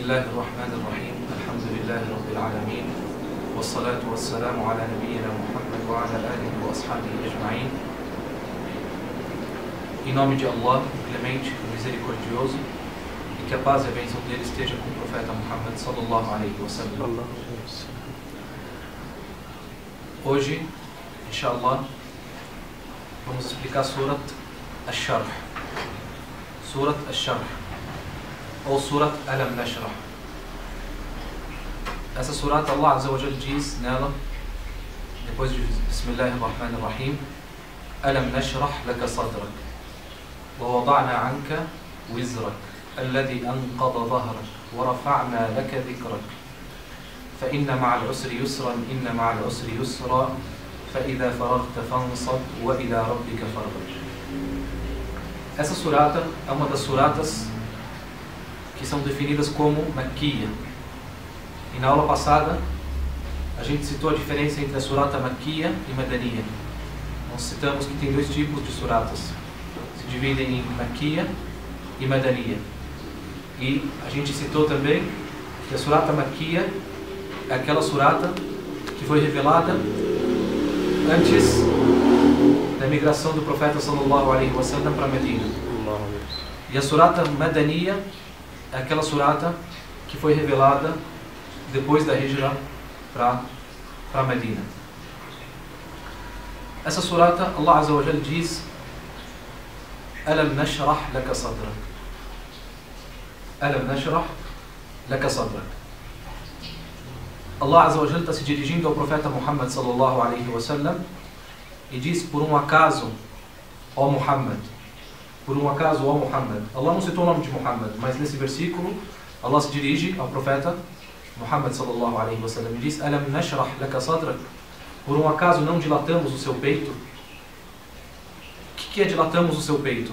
الله الرحمن الرحيم الحمد لله رب العالمين والصلاة والسلام على نبينا Muhammad وعلى آله وأصحابه أجمعين. Em nome de Allah, o clemente, o misericordioso, e que a paz e a bênção dele esteja com o profeta Muhammad sallallahu alaihi wasallam. Hoje, inshallah, vamos explicar Surat Ash-Sharh. Surat Ash-Sharh, ou Surat Alam Nashrah. Essa surat, Allah Azza wa Jal diz nela, depois de Bismillahirrahmanirrahim, Alam Nashrah laka sadrak, wa wada'na anka wizrak, alladhi anqada dhahrak, wa rafa'na laka dhikrak, fa inna ma'al usri yusran, inna ma'al usri yusra, fa idha faraghta fansab, wa ila rabbika farghab. Essa surata é uma das suratas que são definidas como Makkiya. E na aula passada, a gente citou a diferença entre a surata Makkiya e Madaniya. Nós citamos que tem dois tipos de suratas. Se dividem em Makkiya e Madaniya. E a gente citou também que a surata Makkiya é aquela surata que foi revelada antes da migração do profeta sallallahu alaihi wasallam para Medina. E a surata Madaniya é aquela surata que foi revelada depois da hijra para Medina. Essa surata, Allah Azza wa Jal diz: Alam nashrah laka sadrak. Alam nashrah laka sadrak. Allah Azza wa Jal está se dirigindo ao profeta Muhammad sallallahu alaihi wasallam e diz: por um acaso, ó Muhammad, por um acaso, ó Muhammad. Allah não citou o nome de Muhammad, mas nesse versículo Allah se dirige ao profeta Muhammad sallallahu alaihi wasallam e diz: Alam nashrah laka sadrak. Por um acaso não dilatamos o seu peito? O que é dilatamos o seu peito?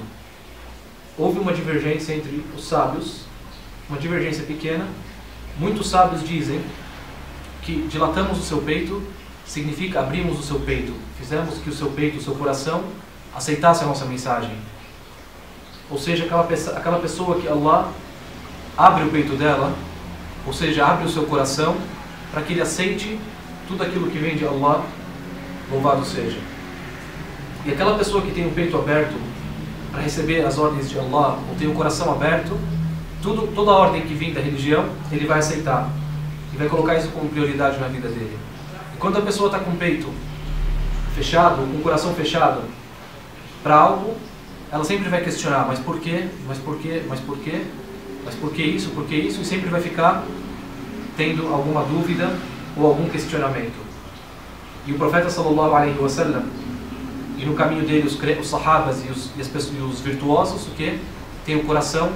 Houve uma divergência entre os sábios, uma divergência pequena. Muitos sábios dizem que dilatamos o seu peito significa abrimos o seu peito, fizemos que o seu peito, o seu coração aceitasse a nossa mensagem. Ou seja, aquela pessoa que Allah abre o peito dela, ou seja, abre o seu coração para que ele aceite tudo aquilo que vem de Allah, louvado seja. E aquela pessoa que tem o peito aberto para receber as ordens de Allah, ou tem o coração aberto, toda a ordem que vem da religião, ele vai aceitar e vai colocar isso como prioridade na vida dele. E quando a pessoa está com o peito fechado, com o coração fechado para algo, ela sempre vai questionar: mas por quê? Mas por quê? Mas por quê? Mas por que isso? Por que isso? E sempre vai ficar tendo alguma dúvida ou algum questionamento. E o profeta sallallahu alaihi wasallam, e no caminho dele os sahabas e os virtuosos, o que? Tem o coração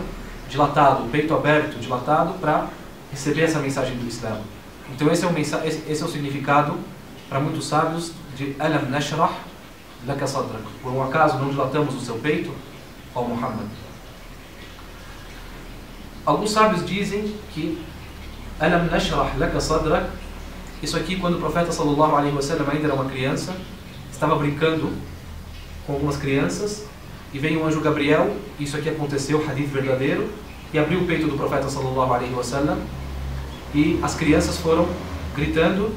dilatado, o peito aberto, dilatado para receber essa mensagem do Islã. Então esse é o significado para muitos sábios de Alam nashrah laka sadrak. Por um acaso não dilatamos o seu peito, ó Muhammad. Alguns sábios dizem que Alam nashrah laka sadrak, isso aqui quando o profeta sallallahu alaihi wasallam ainda era uma criança, estava brincando com algumas crianças e veio um anjo Gabriel, isso aqui aconteceu, hadith verdadeiro, e abriu o peito do profeta sallallahu alaihi wasallam e as crianças foram gritando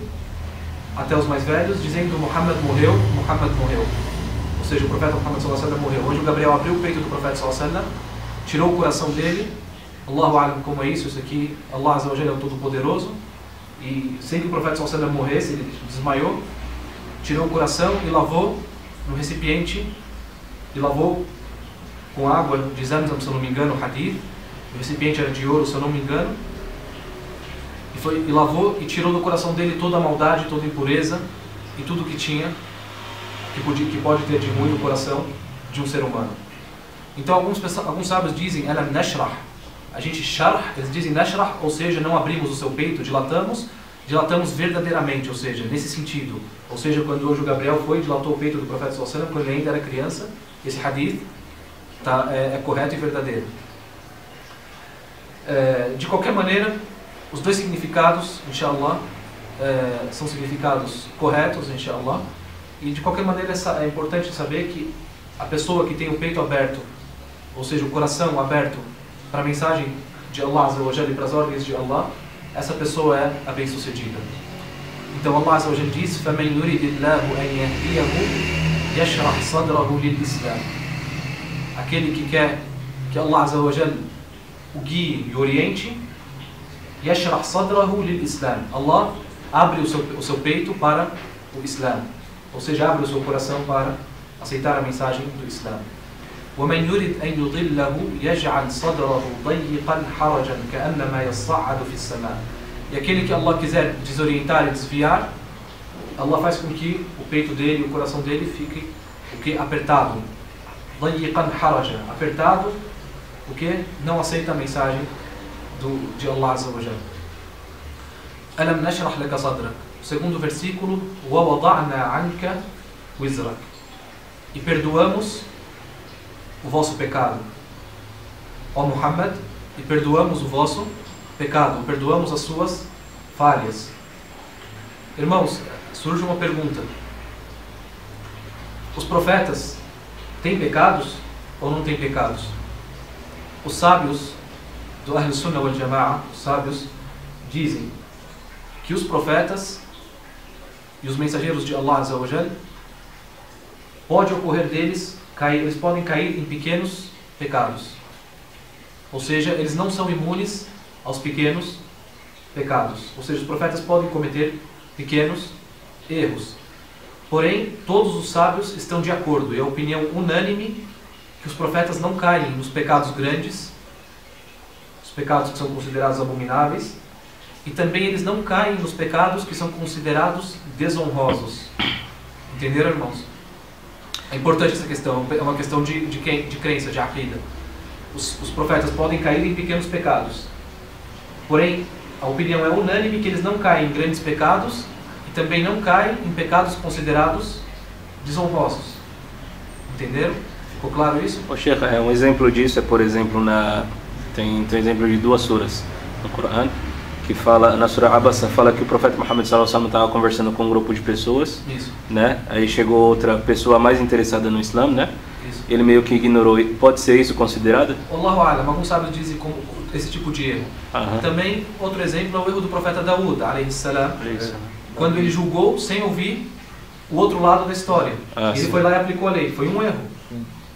até os mais velhos, dizendo: Muhammad morreu, Muhammad morreu. Ou seja, o profeta Muhammad sallallahu alaihi wasallam morreu. O anjo Gabriel abriu o peito do profeta sallallahu alaihi wasallam, tirou o coração dele. Allahu A'lam como é isso aqui, Allah Azza wa Jalla é o Todo-Poderoso, e sem que o profeta sallallahu alaihi wasallam morresse, ele desmaiou, tirou o coração e lavou no recipiente, e lavou com água de Zamzam, se eu não me engano, o hadith, o recipiente era de ouro, se eu não me engano, e lavou e tirou do coração dele toda a maldade, toda a impureza e tudo que tinha, que pode ter de ruim no coração de um ser humano. Então alguns sábios dizem Alam nashrah, a gente sharh, eles dizem nashrah, ou seja, não abrimos o seu peito, dilatamos verdadeiramente, ou seja, nesse sentido. Ou seja, quando o anjo Gabriel foi e dilatou o peito do profeta sallallahu alaihi wasallam, quando ele ainda era criança, esse hadith é correto e verdadeiro. De qualquer maneira, os dois significados, inshallah, são significados corretos, inshallah. E de qualquer maneira é importante saber que a pessoa que tem o peito aberto, ou seja, o coração aberto para a mensagem de Allah Azza wa Jalla e para as ordens de Allah, essa pessoa é a bem-sucedida. Então Allah Azza wa Jalla diz: فَمَنْ يُرِدِ اللَّهُ أَنْ يَهْدِيَهُ يَشْرَحْ صَدْرَهُ لِلْإِسْلَامِ. Aquele que quer que Allah Azza wa Jalla o guie e oriente, يَشْرَحْ صَدْرَهُ لِلْإِسْلَامِ. Allah abre o seu peito para o Islã, ou seja, abre o seu coração para aceitar a mensagem do Islã. وَمَنْ يُرِدْ أَنْ يُضِلَّهُ يَجْعَلْ صَدْرَهُ ضَيِّقًا حَرَجًا كَأَنَّمَا يَصَّعَّدُ فِي السَّمَاءِ. E aquele que Allah quiser desorientar e desviar, Allah faz com que o peito dele, o coração dele fique o que? Apertado. ضَيِّقًا حَرَجًا, apertado, o que? Não aceita a mensagem de Allah Azza wa Jalla. أَلَمْ نَشْرَحْ لَكَ صَدْرَكَ. O segundo versículo: وَوَضَعْنَا عَنْكَ وِزْرَكَ. E perdoamos o vosso pecado, ó Muhammad, e perdoamos o vosso pecado, perdoamos as suas falhas. Irmãos, surge uma pergunta: os profetas têm pecados ou não têm pecados? Os sábios do Ahl Sunnah wal Jama'a, os sábios, dizem que os profetas e os mensageiros de Allah Azza wa Jalla, pode ocorrer deles eles podem cair em pequenos pecados. Ou seja, eles não são imunes aos pequenos pecados. Ou seja, os profetas podem cometer pequenos erros. Porém, todos os sábios estão de acordo, e é a opinião unânime, que os profetas não caem nos pecados grandes, os pecados que são considerados abomináveis, e também eles não caem nos pecados que são considerados desonrosos. Entenderam, irmãos? É importante essa questão, é uma questão de crença, de aqida. Os profetas podem cair em pequenos pecados. Porém, a opinião é unânime que eles não caem em grandes pecados e também não caem em pecados considerados desonrosos. Entenderam? Ficou claro isso? O Sheikh, um exemplo disso é, por exemplo, tem exemplo de duas suras no Corão, que fala, na Surah Abasa, fala que o profeta Muhammad sallallahu alaihi wasallam estava conversando com um grupo de pessoas. Isso. Né? Aí chegou outra pessoa mais interessada no Islã, né? Isso. Ele meio que ignorou. Pode ser isso considerado? Allahu A'lam, alguns sábios dizem como esse tipo de erro. Também, outro exemplo é o erro do profeta Daúd, alayhi salam, quando ele julgou sem ouvir o outro lado da história. Ele foi lá e aplicou a lei. Foi um erro.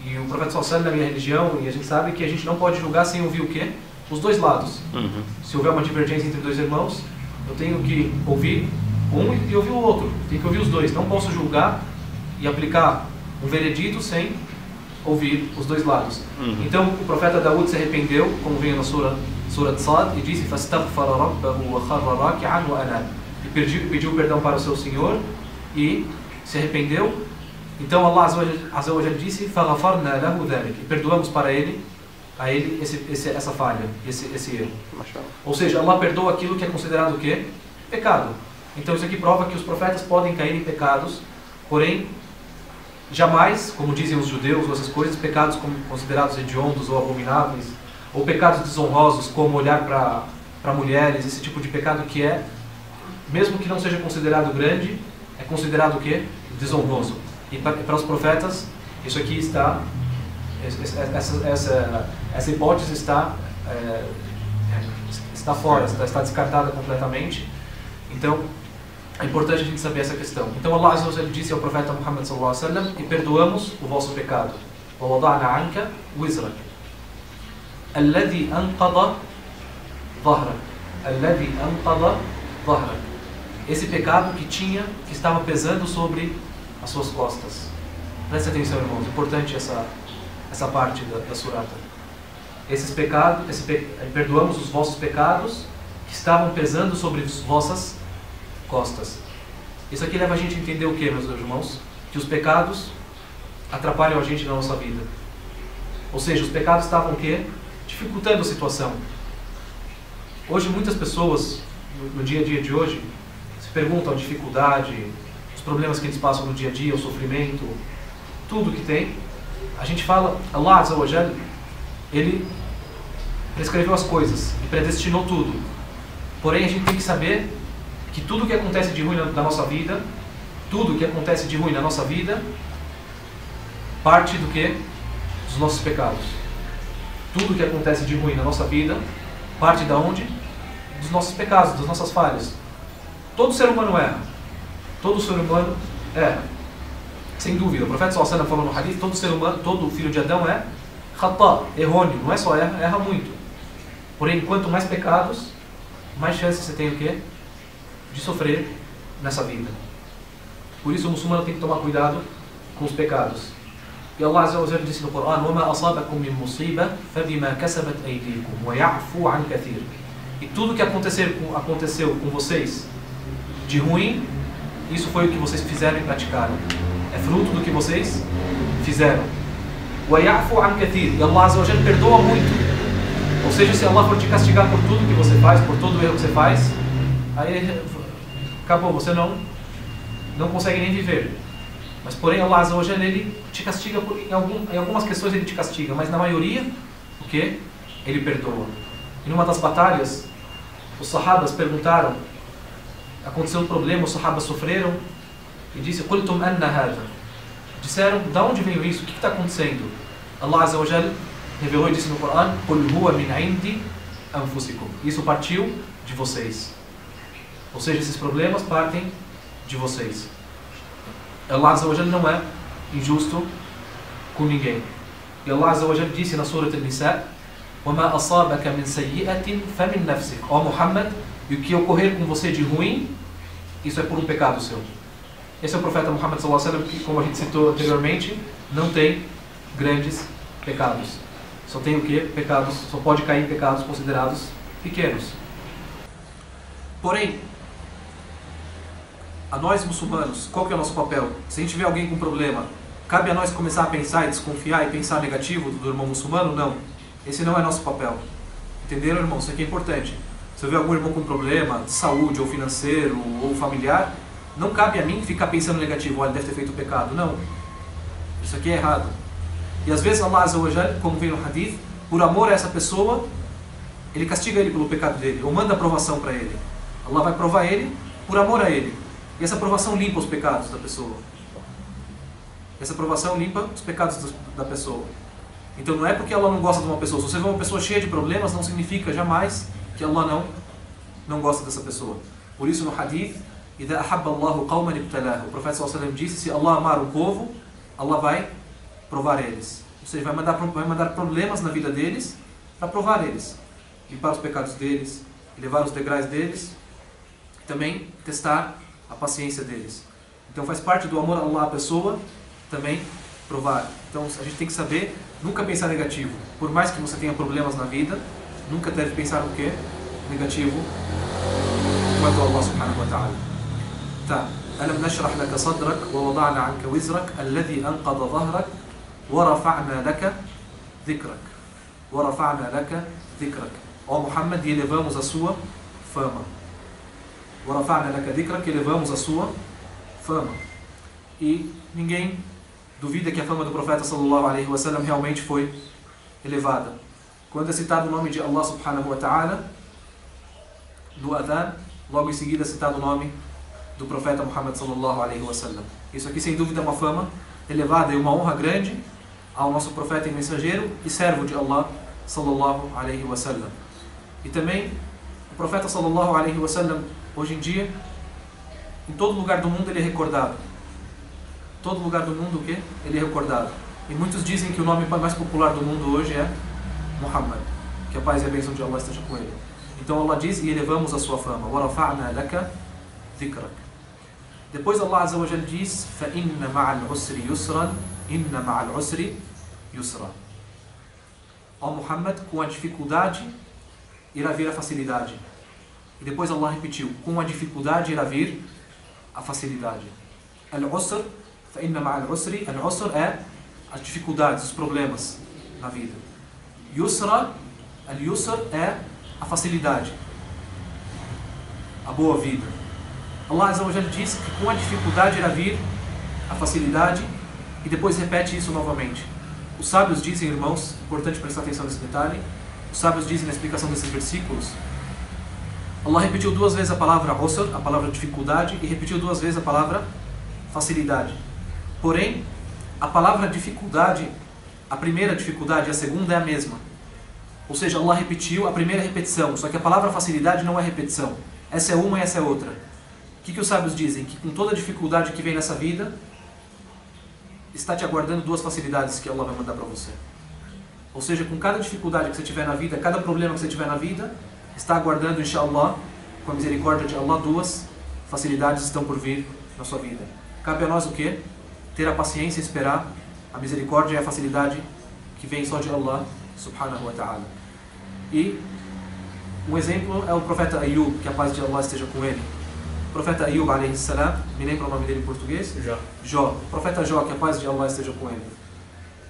E o profeta sallallahu alaihi wasallam, na minha religião, e a gente sabe que a gente não pode julgar sem ouvir o quê? Os dois lados. Se houver uma divergência entre dois irmãos, eu tenho que ouvir um e ouvir o outro. Tenho que ouvir os dois. Não posso julgar e aplicar um veredito sem ouvir os dois lados. Então, o profeta Daúd se arrependeu, como vem na Surah Sad, e disse: فَاسْتَغْفَرَ رَبَّهُ وَخَرَّ رَاكِعًا وَأَنَابَ. E pediu perdão para o seu Senhor e se arrependeu. Então, Allah Azza wa Jalla disse: فَغَفَرْنَا لَهُ ذَلِكَ. E perdoamos para ele essa falha, esse erro. Ou seja, Allah perdoa aquilo que é considerado o quê? Pecado. Então isso aqui prova que os profetas podem cair em pecados, porém jamais, como dizem os judeus, essas coisas, pecados como considerados hediondos ou abomináveis, ou pecados desonrosos, como olhar para mulheres, esse tipo de pecado que é, mesmo que não seja considerado grande, é considerado o quê? Desonroso. E para os profetas, isso aqui está... Essa hipótese está fora, está descartada completamente. Então, é importante a gente saber essa questão. Então, Allah Azza wa Jalla disse ao profeta Muhammad sallallahu alaihi wasallam: e perdoamos o vosso pecado. وَوَضَعْنَا عَنْكَ وِزْرَكَ الَّذِي أَنْقَضَ ظَهْرَكَ الَّذِي أَنْقَضَ ظَهْرَكَ. Esse pecado que estava pesando sobre as suas costas. Preste atenção, irmãos, importante essa parte da surata. Esses pecados, perdoamos os vossos pecados que estavam pesando sobre as vossas costas. Isso aqui leva a gente a entender o que, meus irmãos? Que os pecados atrapalham a gente na nossa vida. Ou seja, os pecados estavam o quê? Dificultando a situação. Hoje muitas pessoas, no dia a dia de hoje, se perguntam a dificuldade, os problemas que eles passam no dia a dia, o sofrimento, tudo que tem. A gente fala, Allah Azza wa Jalla, Ele prescreveu as coisas e predestinou tudo. Porém, a gente tem que saber que tudo que acontece de ruim na nossa vida, tudo que acontece de ruim na nossa vida, parte do quê? Dos nossos pecados. Tudo que acontece de ruim na nossa vida parte da onde? Dos nossos pecados, das nossas falhas. Todo ser humano erra. Todo ser humano erra. Sem dúvida. O profeta sallallahu alaihi wasallam falou no hadith, todo ser humano, todo filho de Adão é khata, errôneo. Não é só erra, erra muito. Porém, quanto mais pecados, mais chances você tem o quê? De sofrer nessa vida. Por isso o muçulmano tem que tomar cuidado com os pecados. E Allah Azza wa Jalla disse no Corão: وَمَا أَصَابَكُم مِّن مُّصِيبَةٍ فَبِمَا كَسَبَتْ أَيْدِيكُمْ وَيَعْفُو عَنْ كَثِيرٍ. E tudo que aconteceu com vocês de ruim, isso foi o que vocês fizeram e praticaram. É fruto do que vocês fizeram. وَيَعْفُو عَنْ كَثِيرٍ. E Allah Azza wa Jalla perdoa muito. Ou seja, se Allah for te castigar por tudo que você faz, por todo o erro que você faz, aí acabou, você não consegue nem viver. Mas porém Allah Azza wa Jalla, ele te castiga em algumas questões, ele te castiga, mas na maioria, o que? Ele perdoa. Em uma das batalhas, os sahabas perguntaram, aconteceu um problema, os sahabas sofreram, e disse: "Qultum anna hadha?" Disseram: "Da onde veio isso? O que está acontecendo?" Allah Azza wa Jalla revelou e disse no Corão: "Qul huwa min 'indi anfusikum." Isso partiu de vocês. Ou seja, esses problemas partem de vocês. Allah Azza wa Jalla não é injusto com ninguém. E Allah Azza wa Jalla disse na Surah An-Nisa: وَمَا أَصَابَكَ مِنْ سَيِّئَةٍ فَمِنْ نَفْسِكَ. Ó Muhammad, e o que ocorrer com você de ruim, isso é por um pecado seu. Esse é o profeta Muhammad sallallahu alaihi wasallam, que, como a gente citou anteriormente, não tem grandes pecados. Só tem o que? Pecados, só pode cair em pecados considerados pequenos. Porém, a nós muçulmanos, qual que é o nosso papel? Se a gente vê alguém com problema, cabe a nós começar a pensar e desconfiar e pensar negativo do irmão muçulmano? Não. Esse não é nosso papel. Entenderam, irmão? Isso aqui é importante. Se eu ver algum irmão com problema de saúde, ou financeiro, ou familiar, não cabe a mim ficar pensando negativo: olha, ele deve ter feito pecado. Não. Isso aqui é errado. E às vezes Allah Azza wa Jalla, como vem no hadith, por amor a essa pessoa, ele castiga ele pelo pecado dele, ou manda aprovação para ele. Allah vai provar ele por amor a ele. E essa aprovação limpa os pecados da pessoa. Essa aprovação limpa os pecados da pessoa. Então não é porque Allah não gosta de uma pessoa. Se você vê uma pessoa cheia de problemas, não significa jamais que Allah não gosta dessa pessoa. Por isso no hadith, إِذَا أَحَبَّ اللَّهُ قَوْمًا ابْتَلَاهُ. O profeta sallallahu alaihi wasallam disse: se Allah amar um povo, Allah vai provar eles. Ou seja, vai mandar problemas na vida deles para provar eles, limpar os pecados deles, elevar os degraus deles, e também testar a paciência deles. Então faz parte do amor a Allah à pessoa também provar. Então a gente tem que saber nunca pensar negativo. Por mais que você tenha problemas na vida, nunca deve pensar o quê? Negativo quanto a Allah subhanahu wa ta'ala. Tá. ألم نشرح لك صدرك ووضعنا عنك وزرك الذي أنقض ظهرك ورفعنا لك ذكرك. ورفعنا لك ذكرك. Ó Muhammad, e elevamos a sua fama. ورفعنا لك ذكرك, elevamos a sua fama. E ninguém duvida que a fama do profeta sallallahu alaihi wasallam realmente foi elevada. Quando é citado o nome de Allah subhanahu wa ta'ala no adhan, logo em seguida é citado o nome do profeta Muhammad sallallahu alaihi wasallam. Isso aqui sem dúvida é uma fama elevada e uma honra grande ao nosso profeta e mensageiro e servo de Allah sallallahu alaihi wasallam. E também o profeta sallallahu alaihi wasallam, hoje em dia, em todo lugar do mundo ele é recordado. Todo lugar do mundo o quê? Ele é recordado. E muitos dizem que o nome mais popular do mundo hoje é Muhammad, que a paz e a bênção de Allah esteja com ele. Então Allah diz: e elevamos a sua fama. وَرَفَعْنَا لَكَ ذِكْرَكَ. Depois Allah Azza wa Jalla diz: فَإِنَّ مَعَ الْعُسْرِ يُسْرًا إِنَّ مَعَ الْعُسْرِ يُسْرًا. Ó Muhammad, com a dificuldade irá vir a facilidade. E depois Allah repetiu: com a dificuldade irá vir a facilidade. Al-Usr, فَإِنَّ مَعَ الْعُسْرِ. Al-Usr é as dificuldades, os problemas na vida. Yusra, Al-Yusr é a facilidade, a boa vida. Allah Azza wa Jalla diz que com a dificuldade irá vir a facilidade e depois repete isso novamente. Os sábios dizem, irmãos, importante prestar atenção nesse detalhe, os sábios dizem na explicação desses versículos, Allah repetiu 2 vezes a palavra usr, a palavra dificuldade, e repetiu 2 vezes a palavra facilidade. Porém, a palavra dificuldade, a primeira dificuldade e a segunda é a mesma. Ou seja, Allah repetiu a primeira repetição, só que a palavra facilidade não é repetição. Essa é uma e essa é outra. O que os sábios dizem? Que com toda a dificuldade que vem nessa vida, está te aguardando duas facilidades que Allah vai mandar para você. Ou seja, com cada dificuldade que você tiver na vida, cada problema que você tiver na vida, está aguardando, inshallah, com a misericórdia de Allah, duas facilidades estão por vir na sua vida. Cabe a nós o quê? Ter a paciência e esperar a misericórdia e a facilidade que vem só de Allah, subhanahu wa ta'ala. E um exemplo é o profeta Ayub, que a paz de Allah esteja com ele. O profeta Ayub, alayhi salam, me lembra o nome dele em português? Jó. O profeta Jó, que a paz de Allah esteja com ele.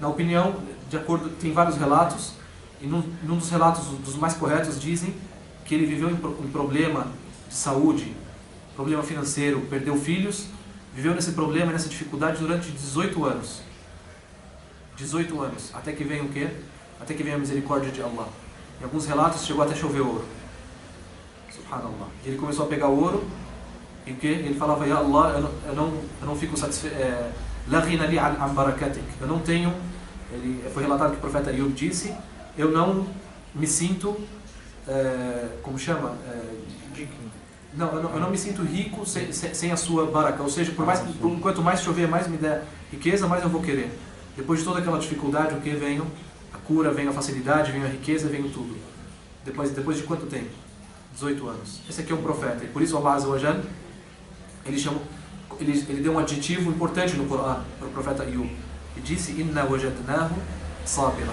Na opinião, de acordo, tem vários relatos, e num dos relatos, dos mais corretos, dizem que ele viveu em problema de saúde, problema financeiro, perdeu filhos, viveu nesse problema, nessa dificuldade durante 18 anos. 18 anos, até que vem o quê? Até que vem a misericórdia de Allah. Em alguns relatos chegou até chover ouro. Subhanallah. E ele começou a pegar o ouro, e o quê? Ele falava, Ya Allah, eu não fico satisfeito, La ghina li an barakatik. Eu não tenho, foi relatado que o profeta Ayub disse, eu não me sinto, como chama? Eu não me sinto rico sem a sua baraka. Ou seja, quanto mais chover, mais me der riqueza, mais eu vou querer. Depois de toda aquela dificuldade, o que vem? A cura, vem a facilidade, vem a riqueza, vem tudo. Depois de quanto tempo? 18 anos. Esse aqui é um profeta. E por isso Allah Azza wa Jal, ele deu um adjetivo importante no Coran para o profeta Ayub. E disse, Inna wajadnahu sabira.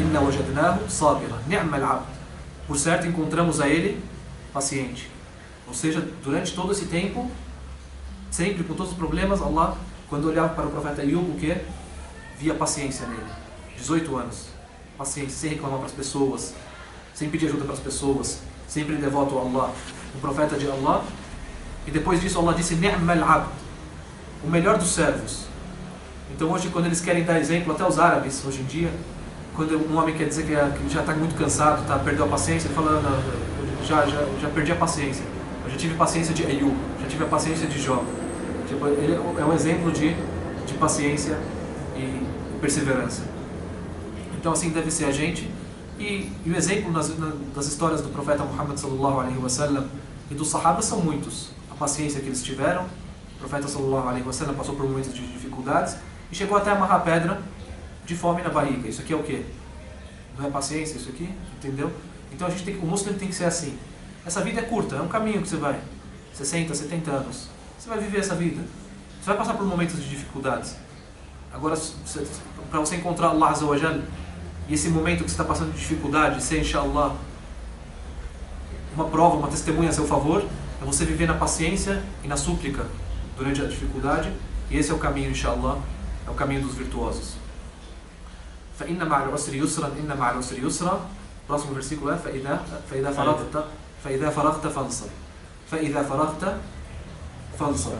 Inna wajadnahu sabira. Ni'mal abd. Por certo, encontramos a ele paciente. Ou seja, durante todo esse tempo, sempre com todos os problemas, Allah, quando olhava para o profeta Ayub, o que? Via paciência nele. 18 anos. Paciência, sem reclamar para as pessoas, sem pedir ajuda para as pessoas, sempre devoto a Allah, um profeta de Allah. E depois disso Allah disse, Ni'mal abd, o melhor dos servos. Então hoje, quando eles querem dar exemplo, até os árabes, hoje em dia, quando um homem quer dizer que já está muito cansado, perdeu a paciência, ele fala, não, já perdi a paciência. Eu já tive paciência de Ayub, já tive a paciência de Jó. Tipo, ele é um exemplo de paciência e perseverança. Então assim deve ser a gente. E o exemplo das histórias do profeta Muhammad sallallahu alaihi wasallam e dos sahabas são muitos. A paciência que eles tiveram, o profeta sallallahu alaihi wasallam passou por momentos de dificuldades e chegou até a amarrar a pedra de fome na barriga. Isso aqui é o quê? Não é paciência isso aqui? Entendeu? Então o muçulmano tem que ser assim. Essa vida é curta, é um caminho que você vai. 60, 70 anos. Você vai viver essa vida. Você vai passar por momentos de dificuldades. Agora, para você encontrar Allah Azza wa Jal, e esse momento que você está passando de dificuldade, ser, inshallah, uma prova, uma testemunha a seu favor, é você viver na paciência e na súplica durante a dificuldade. E esse é o caminho, inshallah, é o caminho dos virtuosos. فَإِنَّ مَعَ الْعُسْرِ يُسْرًا إِنَّ مَعَ الْعُسْرِ يُسْرًا. Próximo versículo é فَإِذَا فَرَغْتَ فَانْصَبْ. فَإِذَا فَرَغْتَ فَانْصَبْ.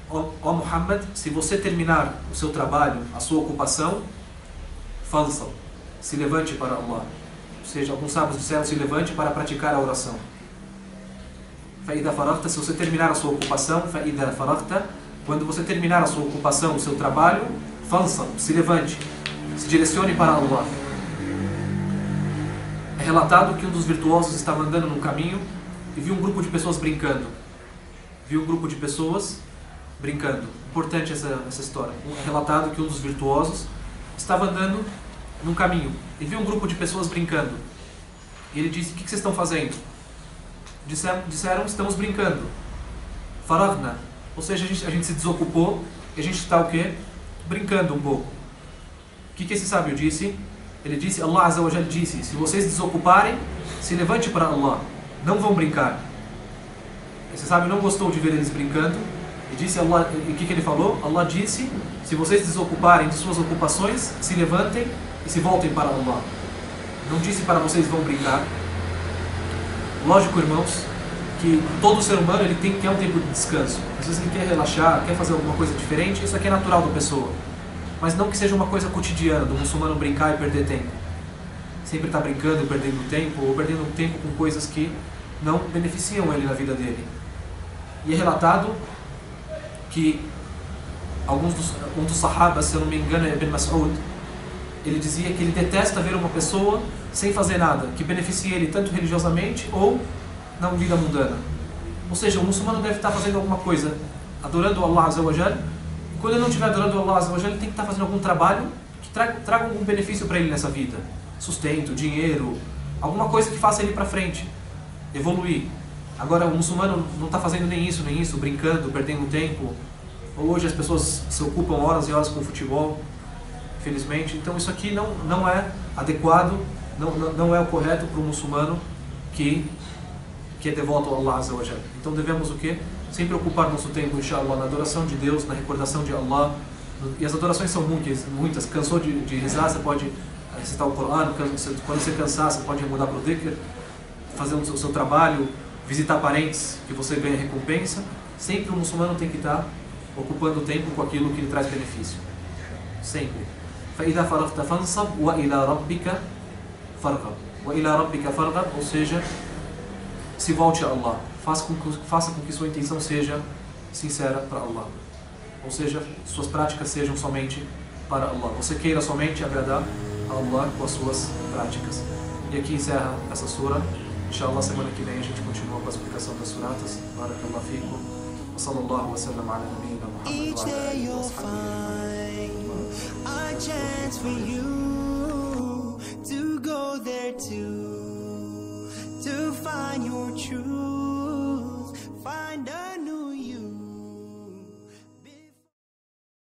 Ó Muhammad, se você terminar o seu trabalho, a sua ocupação, fansal, se levante para Allah. Ou seja, alguns sábios disseram, se levante para praticar a oração. فَإِذَا فَرَغْتَ, se você terminar a sua ocupação, فَإِذَا فَرَغْتَ, quando você terminar a sua ocupação, o seu trabalho, fansal, se levante, se direcione para Allah. É relatado que um dos virtuosos estava andando num caminho e viu um grupo de pessoas brincando. Viu um grupo de pessoas brincando. Importante essa história. É relatado que um dos virtuosos estava andando num caminho e viu um grupo de pessoas brincando. E ele disse, o que vocês estão fazendo? Disseram, estamos brincando. Faragna. Ou seja, a gente se desocupou e a gente está o quê? Brincando um pouco. O que esse sábio disse? Ele disse, Allah Azza wa Jal disse, se vocês desocuparem, se levante para Allah, não vão brincar. Esse sábio não gostou de ver eles brincando e disse, Allah, e o que ele falou? Allah disse, se vocês desocuparem de suas ocupações, se levantem e se voltem para Allah. Não disse para vocês vão brincar. Lógico, irmãos, que todo ser humano ele quer um tempo de descanso. Às vezes ele quer relaxar, quer fazer alguma coisa diferente, isso aqui é natural da pessoa. Mas não que seja uma coisa cotidiana, do muçulmano brincar e perder tempo. Sempre está brincando, perdendo tempo, ou perdendo tempo com coisas que não beneficiam ele na vida dele. E é relatado que um dos sahabas, se eu não me engano é Ibn Mas'ud, ele dizia que ele detesta ver uma pessoa sem fazer nada, que beneficie ele tanto religiosamente ou na vida mundana. Ou seja, o muçulmano deve estar fazendo alguma coisa, adorando Allah Azza wa Jal, e quando ele não estiver adorando Allah Azza wa Jal, ele tem que estar fazendo algum trabalho que traga algum benefício para ele nessa vida. Sustento, dinheiro, alguma coisa que faça ele para frente, evoluir. Agora, o muçulmano não está fazendo nem isso, brincando, perdendo tempo. Hoje as pessoas se ocupam horas e horas com o futebol, infelizmente. Então isso aqui não é adequado, não é o correto para o muçulmano que é devoto a Allah Azza wa Jal. Então devemos o quê? Sempre ocupar nosso tempo, inshallah, na adoração de Deus, na recordação de Allah. E as adorações são muitas. Cansou de rezar, você pode recitar o Corão. Quando você cansar, você pode mudar para o dhikr, fazer o seu trabalho, visitar parentes que você ganha recompensa. Sempre o muçulmano tem que estar ocupando o tempo com aquilo que lhe traz benefício. Sempre. فَإِذَا فَرَغْتَ فَانْصَبْ وَإِلَى رَبِّكَ فَارْغَبْ. وَإِلَى رَبِّكَ فَارْغَبْ, ou seja, se volte a Allah. Faça com que sua intenção seja sincera para Allah. Ou seja, suas práticas sejam somente para Allah. Você queira somente agradar a Allah com as suas práticas. E aqui encerra essa sura. Inshallah, semana que vem a gente continua com a explicação das suratas. Barakallahu fikum. Wa sallallahu wa sallam ala nabiyyina Muhammad wa ala alihi wa ashabihi. A chance for you to go there too, to find your truth.